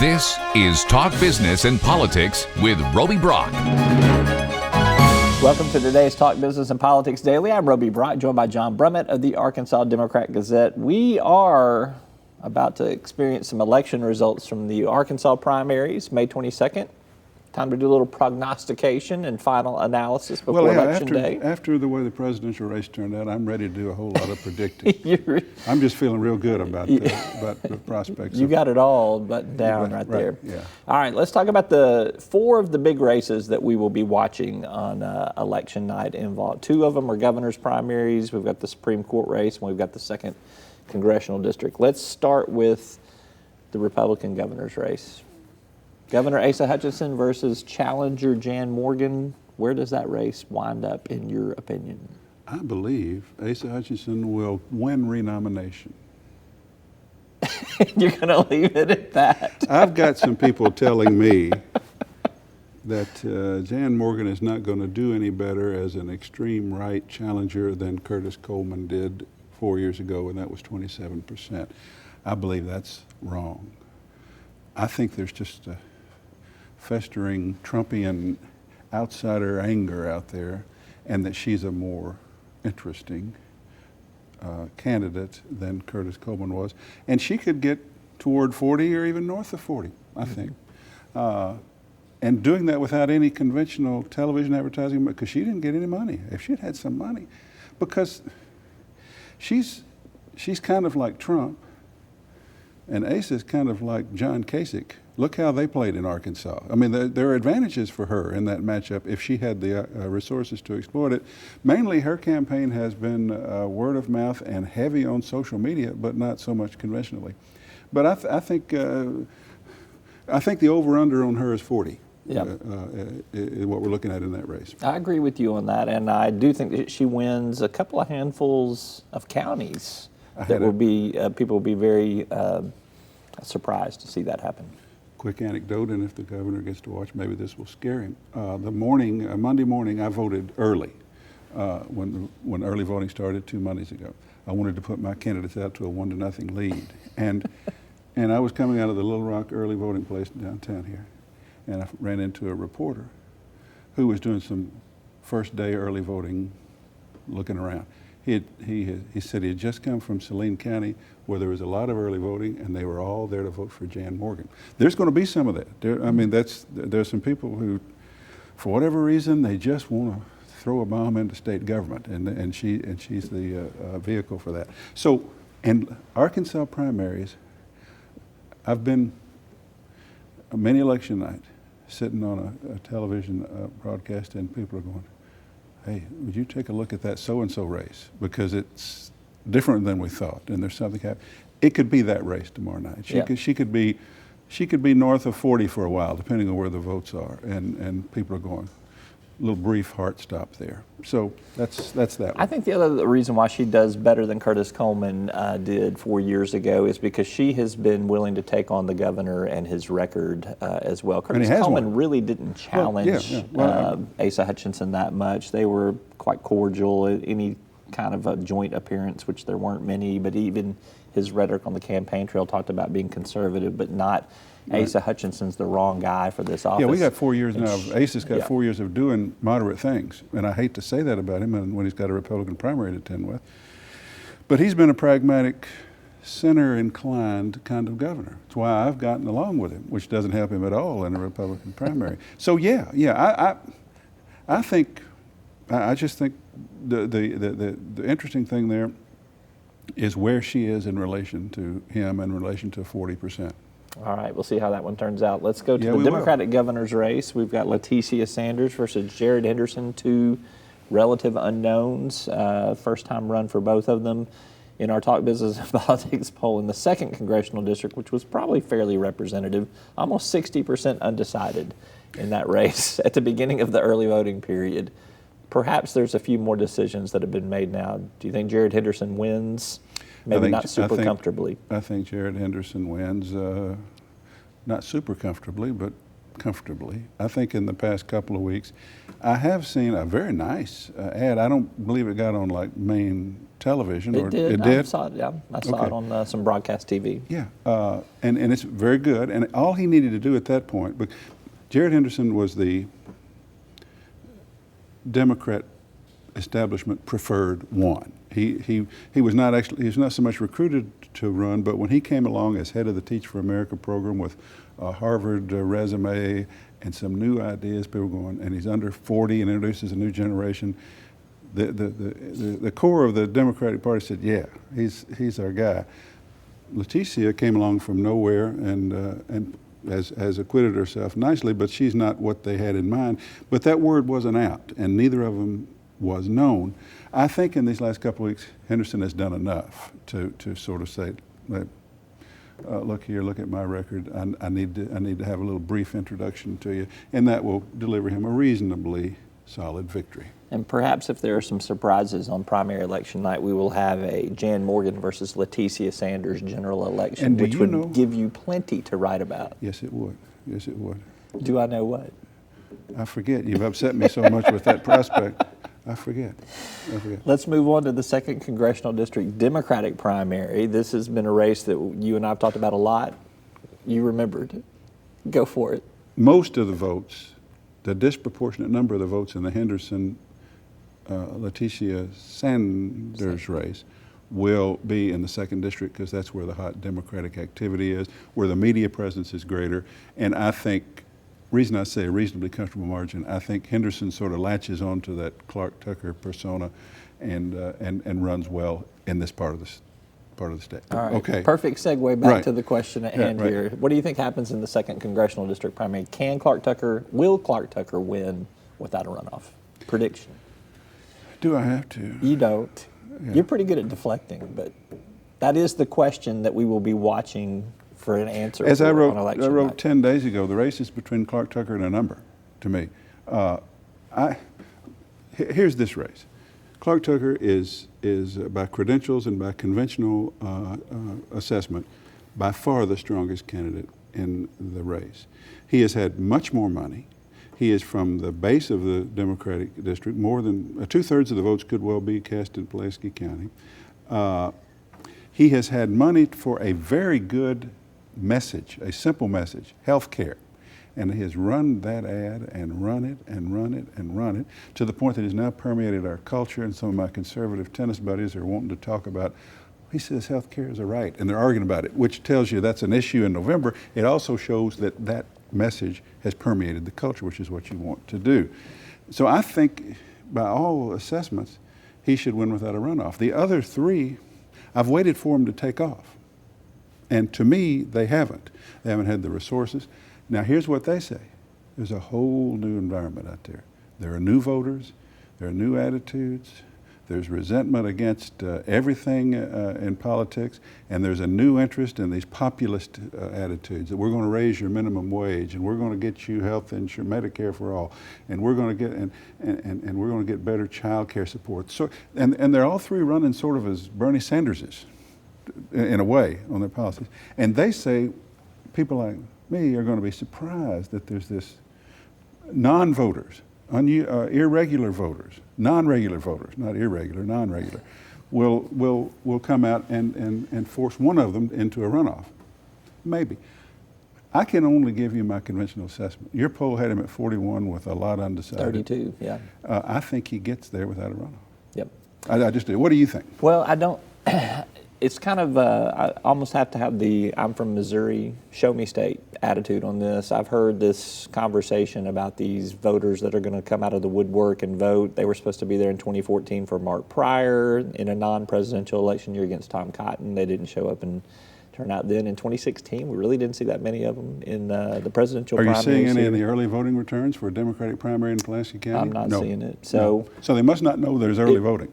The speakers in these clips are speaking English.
This is Talk Business and Politics with Roby Brock. Welcome to today's Talk Business and Politics Daily. I'm Roby Brock, joined by John Brummett of the Arkansas Democrat-Gazette. We are about to experience some election results from the Arkansas primaries, May 22nd. Time to do a little prognostication and final analysis before Election Day. After the way the presidential race turned out, I'm ready to do a whole lot of predicting. I'm just feeling real good about the prospects. You got it all buttoned down right there. Yeah. All right, let's talk about the four of the big races that we will be watching on election night involved. Two of them are governor's primaries. We've got the Supreme Court race, and we've got the 2nd Congressional District. Let's start with the Republican governor's race. Governor Asa Hutchinson versus challenger Jan Morgan. Where does that race wind up, in your opinion? I believe Asa Hutchinson will win renomination. You're going to leave it at that? I've got some people telling me that Jan Morgan is not going to do any better as an extreme right challenger than Curtis Coleman did 4 years ago, and that was 27%. I believe that's wrong. I think there's just a festering Trumpian outsider anger out there, and that she's a more interesting candidate than Curtis Coleman was. And she could get toward 40 or even north of 40, I think. And doing that without any conventional television advertising, because she didn't get any money. If she'd had some money, because she's kind of like Trump, and Asa's kind of like John Kasich. Look how they played in Arkansas. I mean, there are advantages for her in that matchup if she had the resources to exploit it. Mainly, her campaign has been word of mouth and heavy on social media, but not so much conventionally. But I think the over/under on her is 40. Yeah, what we're looking at in that race. I agree with you on that, and I do think that she wins a couple of handfuls of counties that will be people will be very surprised to see that happen. Quick anecdote, and if the governor gets to watch, maybe this will scare him. Monday morning, I voted early when early voting started 2 Mondays ago. I wanted to put my candidates out to a 1-0 lead, and I was coming out of the Little Rock early voting place downtown here, and I ran into a reporter who was doing some first day early voting, looking around. He said he had just come from Saline County, where there was a lot of early voting, and they were all there to vote for Jan Morgan. There's going to be some of that. There's some people who, for whatever reason, they just want to throw a bomb into state government, and she's the vehicle for that. So, in Arkansas primaries, I've been many election night sitting on a television broadcast, and people are going, "Hey, would you take a look at that so-and-so race? Because it's different than we thought, and there's something happening." It could be that race tomorrow night. She could be north of 40 for a while, depending on where the votes are, and people are going, a little brief heart stop there. So that's that one. I think the other reason why she does better than Curtis Coleman did 4 years ago is because she has been willing to take on the governor and his record as well. Curtis Coleman really didn't challenge Asa Hutchinson that much. They were quite cordial at any kind of a joint appearance, which there weren't many, but even his rhetoric on the campaign trail talked about being conservative, but not Asa Hutchinson's the wrong guy for this office. Yeah, we got 4 years now. Asa's got 4 years of doing moderate things, and I hate to say that about him when he's got a Republican primary to contend with. But he's been a pragmatic, center-inclined kind of governor. That's why I've gotten along with him, which doesn't help him at all in a Republican primary. So I just think the interesting thing there is where she is in relation to him, in relation to 40%. All right, we'll see how that one turns out. Let's go to the Democratic governor's race. We've got Leticia Sanders versus Jared Henderson, two relative unknowns, first-time run for both of them. In our Talk Business and Politics poll in the 2nd Congressional District, which was probably fairly representative, almost 60% undecided in that race at the beginning of the early voting period. Perhaps there's a few more decisions that have been made now. Do you think Jared Henderson wins? Maybe not super comfortably. I think Jared Henderson wins, not super comfortably, but comfortably. I think in the past couple of weeks, I have seen a very nice ad. I don't believe it got on like main television. It did. It did? I saw it, yeah. I saw it on some broadcast TV. Yeah, and it's very good. And all he needed to do at that point, but Jared Henderson was the Democrat establishment preferred one. He was not so much recruited to run, but when he came along as head of the Teach for America program with a Harvard resume and some new ideas, people were going, and he's under 40 and introduces a new generation. The core of the Democratic Party said, yeah, he's our guy. Leticia came along from nowhere and has acquitted herself nicely, but she's not what they had in mind. But that word wasn't out, and neither of them was known. I think in these last couple of weeks, Henderson has done enough to sort of say, look here, look at my record. I need to have a little brief introduction to you, and that will deliver him a reasonably solid victory. And perhaps if there are some surprises on primary election night, we will have a Jan Morgan versus Leticia Sanders general election, which would give you plenty to write about. Yes, it would. Yes, it would. Do I know what? I forget. You've upset me so much with that prospect. I forget. Let's move on to the 2nd Congressional District Democratic primary. This has been a race that you and I have talked about a lot. You remembered. Go for it. Most of the votes, the disproportionate number of the votes in the Henderson Leticia Sanders race will be in the 2nd District because that's where the hot Democratic activity is, where the media presence is greater. And I think, reason I say a reasonably comfortable margin, I think Henderson sort of latches onto that Clark Tucker persona and runs well in this part of the state. All right. Okay. Perfect segue back to the question at hand here. What do you think happens in the 2nd Congressional District primary? Will Clark Tucker win without a runoff? Prediction. Do I have to? You don't. Yeah. You're pretty good at deflecting, but that is the question that we will be watching for an answer. As I wrote night. 10 days ago, the race is between Clark Tucker and a number, to me. Here's this race. Clark Tucker is by credentials and by conventional assessment, by far the strongest candidate in the race. He has had much more money. He is from the base of the Democratic district. More than 2/3 of the votes could well be cast in Pulaski County. He has had money for a very good message, a simple message, health care. And he has run that ad and run it and run it and run it to the point that it's now permeated our culture, and some of my conservative tennis buddies are wanting to talk about, he says health care is a right, and they're arguing about it, which tells you that's an issue in November. It also shows that that message has permeated the culture, which is what you want to do. So I think by all assessments, he should win without a runoff. The other three, I've waited for him to take off. And to me, they haven't. They haven't had the resources. Now, here's what they say. There's a whole new environment out there. There are new voters. There are new attitudes. There's resentment against everything in politics. And there's a new interest in these populist attitudes that we're going to raise your minimum wage, and we're going to get you health insurance, Medicare for all, and we're going to get and we're going to get better child care support. So, and they're all three running sort of as Bernie Sanders is, in a way, on their policies. And they say people like me are going to be surprised that there's this non-voters, irregular voters, non-regular voters, not irregular, non-regular, will come out and force one of them into a runoff. Maybe. I can only give you my conventional assessment. Your poll had him at 41 with a lot undecided. 32, yeah. I think he gets there without a runoff. Yep. I just do. What do you think? Well, I don't. It's kind of, I almost have to have the I'm from Missouri, show me state attitude on this. I've heard this conversation about these voters that are going to come out of the woodwork and vote. They were supposed to be there in 2014 for Mark Pryor in a non-presidential election year against Tom Cotton. They didn't show up and turn out then. In 2016, we really didn't see that many of them in the presidential primaries. Are you seeing any of the early voting returns for a Democratic primary in Pulaski County? I'm not seeing it. So they must not know there's early voting.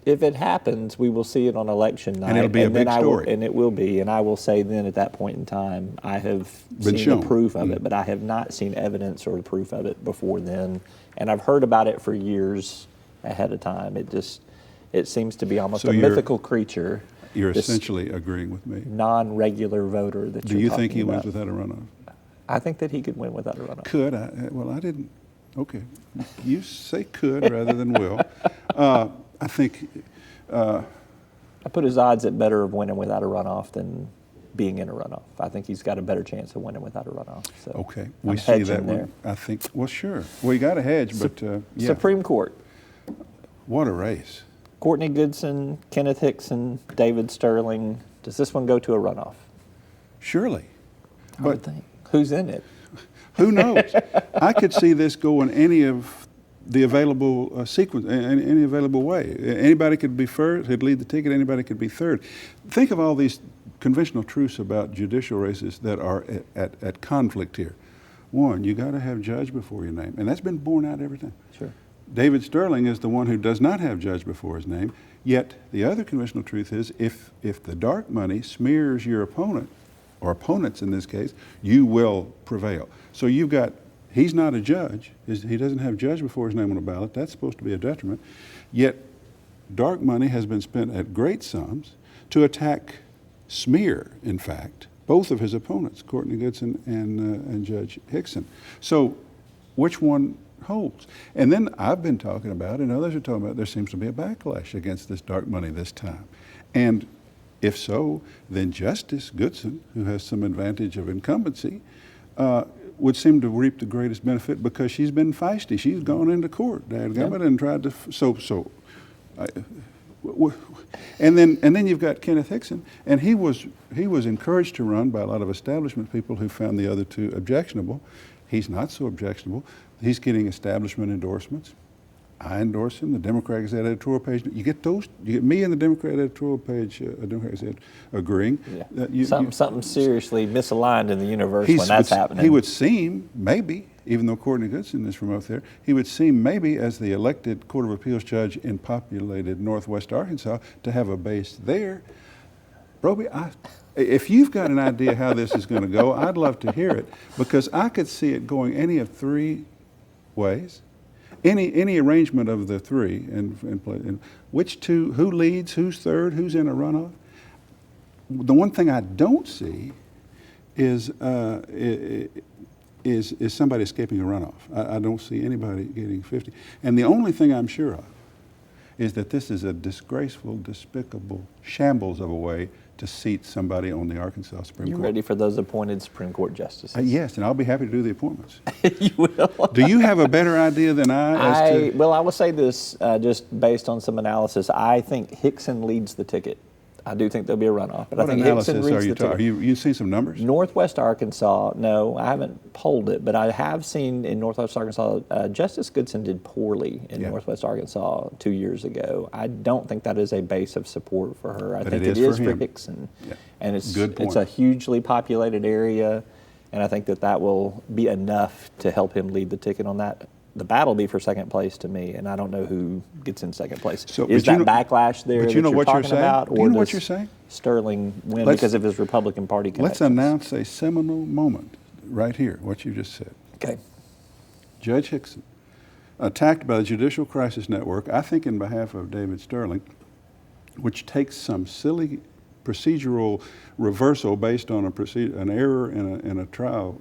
If it happens, we will see it on election night. And it'll be a big story. And it will be. And I will say then at that point in time, I have seen the proof of it, but I have not seen evidence or the proof of it before then. And I've heard about it for years ahead of time. It seems to be almost a mythical creature. You're essentially agreeing with me. Non-regular voter that you're talking about. Do you think he wins without a runoff? I think that he could win without a runoff. Could I? Well, I didn't. Okay, you say could rather than will. I think. I put his odds at better of winning without a runoff than being in a runoff. I think he's got a better chance of winning without a runoff. So okay, we see that one. I think. Well, sure. Well, you got a hedge, but yeah. Supreme Court. What a race. Courtney Goodson, Kenneth Hickson, David Sterling. Does this one go to a runoff? Surely. I would think. Who's in it? Who knows? I could see this going any of the available sequence, any available way. Anybody could be first, could lead the ticket, anybody could be third. Think of all these conventional truths about judicial races that are at conflict here. One, you got to have judge before your name, and that's been borne out every time. Sure. David Sterling is the one who does not have judge before his name, yet the other conventional truth is if the dark money smears your opponent, or opponents in this case, you will prevail. So you've got, he's not a judge, he doesn't have judge before his name on a ballot, that's supposed to be a detriment, yet dark money has been spent at great sums to attack, smear, in fact, both of his opponents, Courtney Goodson and Judge Hickson. So which one holds? And then I've been talking about, and others are talking about, there seems to be a backlash against this dark money this time. And if so, then Justice Goodson, who has some advantage of incumbency, would seem to reap the greatest benefit because she's been feisty. She's gone into court, dadgummit, and tried to, and then you've got Kenneth Hickson, and he was encouraged to run by a lot of establishment people who found the other two objectionable. He's not so objectionable. He's getting establishment endorsements. I endorse him. The Democrat-Gazette editorial page. You get those. You get me and the Democrat editorial page, Democrat-Gazette agreeing. Yeah. Something seriously misaligned in the universe when that's happening. He would seem, maybe, even though Courtney Goodson is from out there, he would seem maybe as the elected Court of Appeals judge in populated Northwest Arkansas to have a base there. Broby, if you've got an idea how this is going to go, I'd love to hear it, because I could see it going any of three ways. Any arrangement of the three, and which two, who leads, who's third, who's in a runoff. The one thing I don't see is somebody escaping a runoff. I don't see anybody getting 50. And the only thing I'm sure of is that this is a disgraceful, despicable shambles of a way to seat somebody on the Arkansas Supreme Court. You ready for those appointed Supreme Court justices? Yes, and I'll be happy to do the appointments. You will. Do you have a better idea than I? Well, I will say this, just based on some analysis. I think Hickson leads the ticket. I do think there'll be a runoff, but What I think analysis Hickson leads are you the ticket. talking? You seen some numbers? Northwest Arkansas, no, I haven't polled it, but I have seen in Northwest Arkansas, Justice Goodson did poorly in Northwest Arkansas 2 years ago. I don't think that is a base of support for her. I think it is for Hickson. Yeah. And it's a hugely populated area, and I think that will be enough to help him lead the ticket on that. The battle will be for second place to me, and I don't know who gets in second place. So, is that backlash there that you're talking about? Do you know what you're saying? Sterling win because of his Republican Party connections? Let's announce a seminal moment right here, what you just said. Okay. Judge Hickson, attacked by the Judicial Crisis Network, I think in behalf of David Sterling, which takes some silly procedural reversal based on an error in a trial,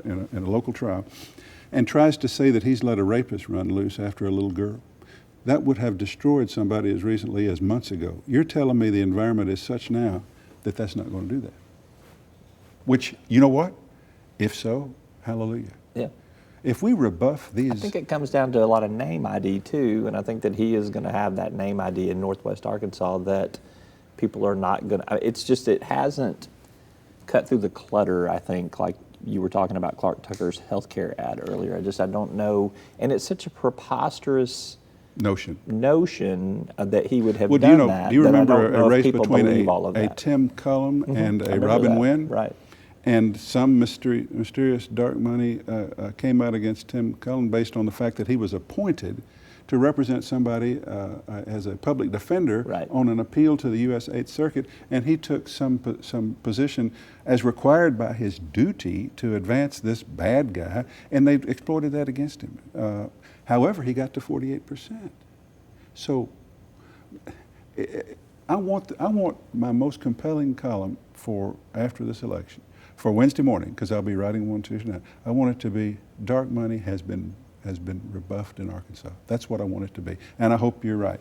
in a local trial, and tries to say that he's let a rapist run loose after a little girl. That would have destroyed somebody as recently as months ago. You're telling me the environment is such now that that's not going to do that. Which, you know what? If so, hallelujah. Yeah. If we rebuff these... I think it comes down to a lot of name ID too, and I think that he is going to have that name ID in Northwest Arkansas that people are not going to... It's just, it hasn't cut through the clutter, I think, like you were talking about Clark Tucker's healthcare ad earlier. I don't know, and it's such a preposterous notion that he would have done that. Do you remember a race between a Tim Cullum and a Robin Wynn? Right. And some mysterious dark money came out against Tim Cullum based on the fact that he was appointed to represent somebody as a public defender on an appeal to the U.S. 8th Circuit, and he took some position as required by his duty to advance this bad guy, and they exploited that against him. However, he got to 48%. So I want my most compelling column for after this election for Wednesday morning, because I'll be writing one Tuesday night, I want it to be dark money has been rebuffed in Arkansas. That's what I want it to be, and I hope you're right.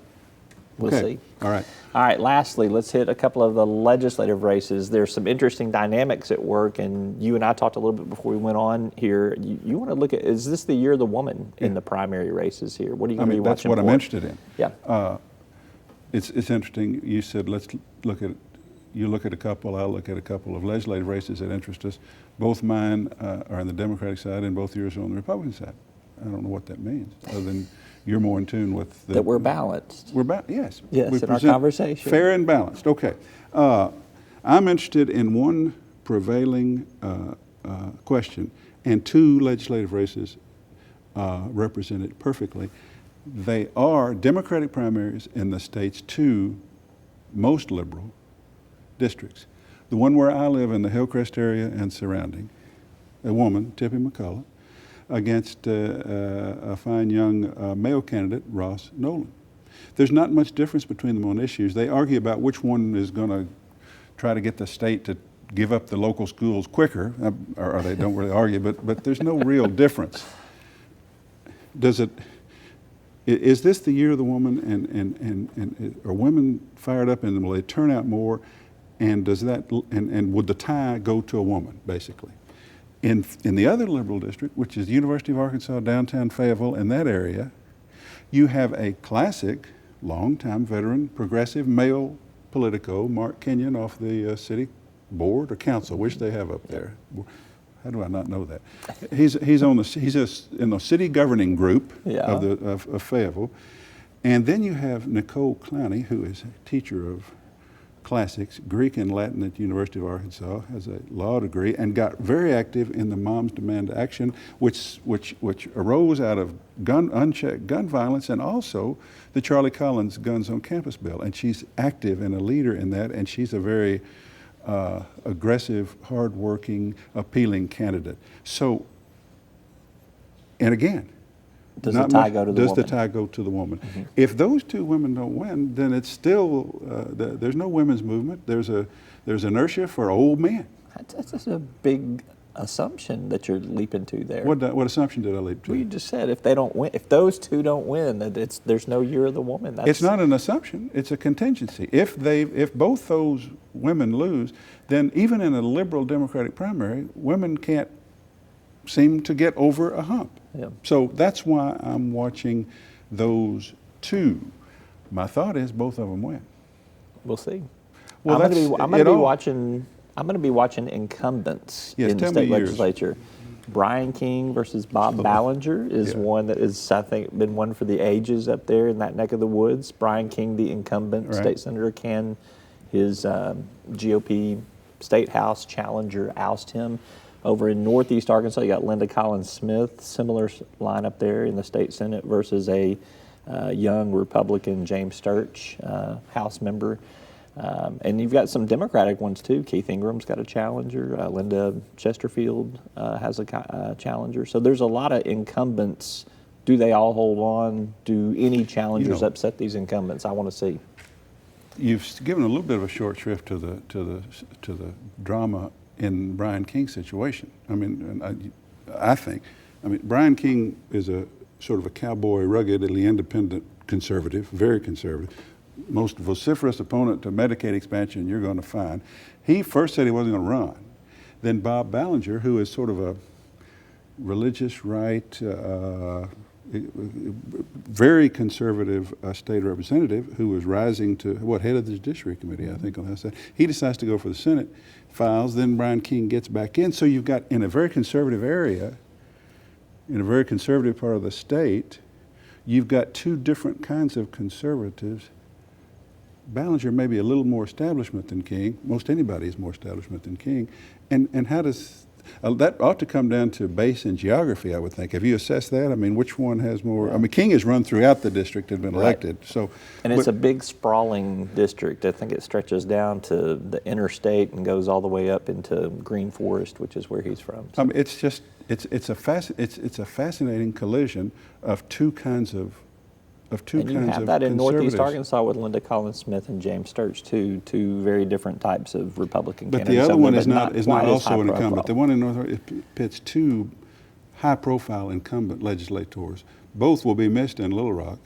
We'll Okay. see. All right. All right, lastly, let's hit a couple of the legislative races. There's some interesting dynamics at work, and you and I talked a little bit before we went on here. You want to look at, is this the year of the woman in the primary races here? What are you going to be watching That's what for? I'm interested in. Yeah. It's interesting. You said let's look at, you look at a couple, I'll look at a couple of legislative races that interest us. Both mine are on the Democratic side and both yours are on the Republican side. I don't know what that means, other than you're more in tune with that we're balanced. Yes. Yes, we in our present conversation. fair and balanced. Okay. I'm interested in one prevailing question and two legislative races represented perfectly. They are Democratic primaries in the state's two most liberal districts. The one where I live in the Hillcrest area and surrounding, a woman, Tippy McCullough, against a fine young male candidate, Ross Nolan. There's not much difference between them on issues. They argue about which one is going to try to get the state to give up the local schools quicker, or they don't really argue, but there's no real difference. Is this the year of the woman, and are women fired up, and will they turn out more, and does that, and would the tie go to a woman, basically? In the other liberal district, which is the University of Arkansas, downtown Fayetteville, in that area, you have a classic, long-time veteran, progressive male politico, Mark Kenyon, off the city board or council, which they have up there. How do I not know that? He's in the city governing group of Fayetteville, and then you have Nicole Clowney, who is a teacher of classics, Greek and Latin at the University of Arkansas, has a law degree, and got very active in the Moms Demand Action, which arose out of unchecked gun violence, and also the Charlie Collins Guns on Campus bill. And she's active and a leader in that, and she's a very aggressive, hardworking, appealing candidate. So, and again, does the tie go to the woman? Does the tie go to the woman? Mm-hmm. If those two women don't win, then it's still there's no women's movement. There's inertia for old men. That's just a big assumption that you're leaping to there. What assumption did I leap to? Well, you just said if they don't win, if those two don't win, that there's no year of the woman. It's not an assumption. It's a contingency. If both those women lose, then even in a liberal Democratic primary, women can't seem to get over a hump. Yeah. So that's why I'm watching those two. My thought is both of them win. We'll see. Well, I'm going to be watching incumbents in the state legislature. Brian King versus Bob Ballinger is one that is, I think, been one for the ages up there in that neck of the woods. Brian King, the incumbent state senator, can his GOP state house challenger oust him? Over in Northeast Arkansas, you got Linda Collins Smith, similar lineup there in the state Senate versus a young Republican, James Sturch, House member. And you've got some Democratic ones too. Keith Ingram's got a challenger. Linda Chesterfield has a challenger. So there's a lot of incumbents. Do they all hold on? Do any challengers upset these incumbents? I want to see. You've given a little bit of a short shrift to the drama in Brian King's situation. I mean, I think Brian King is a sort of a cowboy, ruggedly independent conservative, very conservative. Most vociferous opponent to Medicaid expansion you're going to find. He first said he wasn't going to run. Then Bob Ballinger, who is sort of a religious right, very conservative state representative who was rising to head of the Judiciary Committee, I think, on that side. He decides to go for the Senate files. Then Brian King gets back in. So you've got, in a very conservative area, in a very conservative part of the state, you've got two different kinds of conservatives. Ballinger may be a little more establishment than King. Most anybody is more establishment than King. And how does that ought to come down to base and geography, I would think. Have you assessed that? I mean, which one has more? I mean, King has run throughout the district and been elected. So, and it's a big sprawling district. I think it stretches down to the interstate and goes all the way up into Green Forest, which is where he's from. So. It's just it's a fascinating collision of two kinds of of two and you kinds have of that in Northeast conservatives. Arkansas with Linda Collins Smith and James Sturch, two very different types of Republican But candidates. the other over one there, is but not quite as also high an incumbent. profile. The one in North it pits two high-profile incumbent legislators. Both will be missed in Little Rock.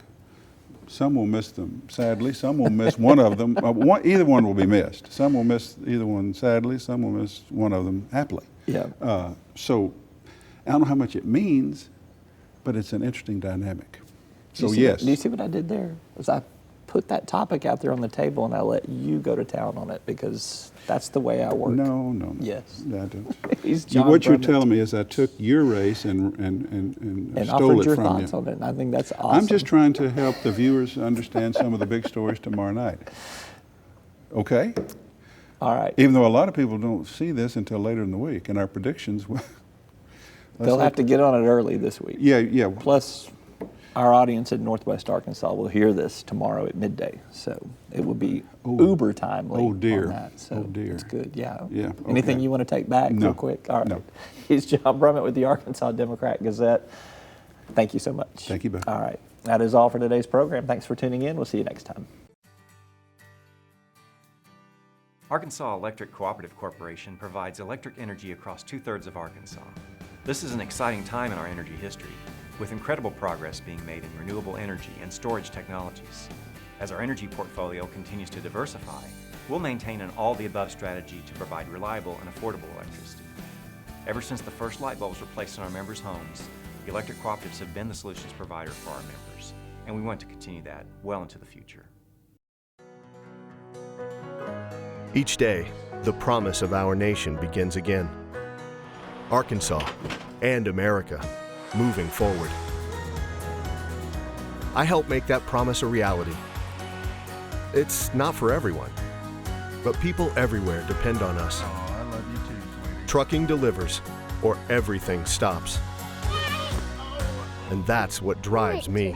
Some will miss them sadly. Some will miss one of them. Either one will be missed. Some will miss either one sadly. Some will miss one of them happily. Yeah. So I don't know how much it means, but it's an interesting dynamic. So Do yes. you see what I did there? Was I put that topic out there on the table and I let you go to town on it because that's the way I work. No. Yes. I don't. He's John What you're Brummett. telling me is I took your race and And stole offered it your from thoughts you. on it, and I think that's awesome. I'm just trying to help the viewers understand some of the big stories tomorrow night. Okay? All right. Even though a lot of people don't see this until later in the week, and our predictions. They'll have to get on it early this week. Yeah. Plus, our audience in Northwest Arkansas will hear this tomorrow at midday, so it will be uber timely on that. So dear. it's good. Yeah. Yeah. Anything okay. you want to take back No. real quick? All right. No. He's John Brummett with the Arkansas Democrat-Gazette. Thank you so much. Thank you, Bill. All right. That is all for today's program. Thanks for tuning in. We'll see you next time. Arkansas Electric Cooperative Corporation provides electric energy across 2/3 of Arkansas. This is an exciting time in our energy history, with incredible progress being made in renewable energy and storage technologies. As our energy portfolio continues to diversify, we'll maintain an all-the-above strategy to provide reliable and affordable electricity. Ever since the first light bulbs were placed in our members' homes, the electric cooperatives have been the solutions provider for our members, and we want to continue that well into the future. Each day, the promise of our nation begins again. Arkansas and America, moving forward. I help make that promise a reality. It's not for everyone, but people everywhere depend on us. Oh, I love you too, sweetie. Trucking delivers, or everything stops. And that's what drives me.